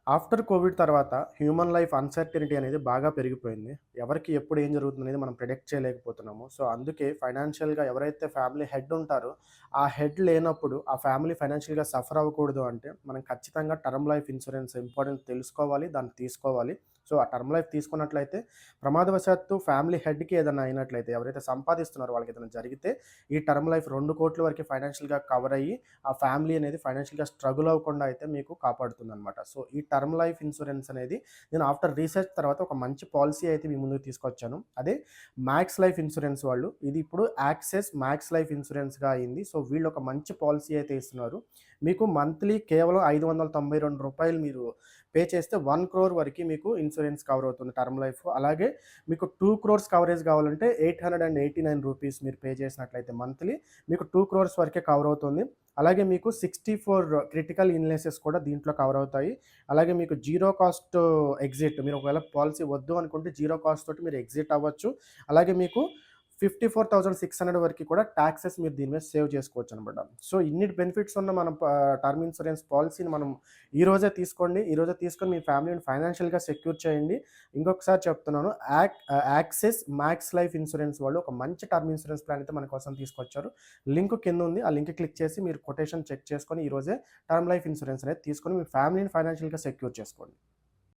After Covid తర్వాత human life uncertainty అనేది బాగా పెరిగిపోయింది. ఎవరికి ఎప్పుడు ఏం జరుగుతుందనేది మనం ప్రిడిక్ట్ చేయలేకపోతున్నాము. సో, అందుకే ఫైనాన్షియల్‌గా ఎవరైతే ఫ్యామిలీ హెడ్ ఉంటారో, ఆ హెడ్ లేనప్పుడు ఆ ఫ్యామిలీ ఫైనాన్షియల్‌గా సఫర్ అవ్వకూడదు అంటే, మనం ఖచ్చితంగా టర్మ్ లైఫ్ ఇన్స్యూరెన్స్ ఇంపార్టెన్స్ తెలుసుకోవాలి. దాన్ని తీసుకోవాలి. సో, ఆ టర్మ్ లైఫ్ తీసుకున్నట్లయితే ప్రమాదవశాత్తు ఫ్యామిలీ హెడ్‌కి ఏదైనా అయినట్లయితే, ఎవరైతే సంపాదిస్తున్నారో వాళ్ళకేదైనా జరిగితే, ఈ టర్మ్ లైఫ్ 2,00,00,000 వరకు ఫైనాన్షియల్‌గా కవర్ అయ్యి, ఆ ఫ్యామిలీ అనేది ఫైనాన్షియల్‌గా స్ట్రగుల్ అవ్వకుండా అయితే మీకు కాపాడుతుందనమాట. సో, ఈ టర్మ్ లైఫ్ ఇన్సూరెన్స్ అనేది నేను ఆఫ్టర్ రీసెర్చ్ తర్వాత ఒక మంచి పాలిసీ అయితే మీ ముందుకు తీసుకొచ్చాను. అదే మ్యాక్స్ లైఫ్ ఇన్సూరెన్స్ వాళ్ళు. ఇది ఇప్పుడు యాక్సెస్ మ్యాక్స్ లైఫ్ ఇన్సూరెన్స్‌గా అయింది. సో, వీళ్ళు ఒక మంచి పాలిసీ అయితే ఇస్తున్నారు. మీకు మంత్లీ కేవలం రూ. 592 మీరు పే చేస్తే 1,00,00,000 వరకి మీకు ఇన్సూరెన్స్ కవర్ అవుతుంది టర్మ్ లైఫ్. అలాగే మీకు 2,00,00,000 కవరేజ్ కావాలంటే రూ. 889 మీరు పే చేసినట్లయితే మంత్లీ మీకు 2,00,00,000 వరకే కవర్ అవుతుంది. అలాగే మీకు 64 క్రిటికల్ ఇల్‌నెసెస్ కూడా దీంట్లో కవర్ అవుతాయి. అలాగే మీకు జీరో కాస్ట్ ఎగ్జిట్ మీరు ఒకవేళ పాలిసీ వద్దు అనుకుంటే జీరో కాస్ట్ తోటి మీరు ఎగ్జిట్ అవ్వచ్చు. అలాగే మీకు 54,600 వరకి కూడా టాక్సెస్ మీరు దీని మీద సేవ్ చేసుకోవచ్చనమాట. సో, ఇన్ని బెనిఫిట్స్ ఉన్న మనం టర్మ్ ఇన్సూరెన్స్ పాలిసీని మనం ఈ రోజే తీసుకోండి. ఈ రోజే తీసుకొని మీ ఫ్యామిలీని ఫైనాన్షియల్‌గా సెక్యూర్ చేయండి. ఇంకొకసారి చెప్తున్నాను యాక్సిస్ మ్యాక్స్ లైఫ్ ఇన్సూరెన్స్ వాళ్ళు ఒక మంచి టర్మ్ ఇన్సూరెన్స్ ప్లాన్ అయితే మన కోసం తీసుకొచ్చారు. లింక్ కింద ఉంది. ఆ లింక్ క్లిక్ చేసి మీరు కొటేషన్ చెక్ చేసుకొని ఈ రోజే టర్మ్ లైఫ్ ఇన్సూరెన్స్ అనేది తీసుకొని మీ ఫ్యామిలీని ఫైనాన్షియల్‌గా సెక్యూర్ చేసుకోండి.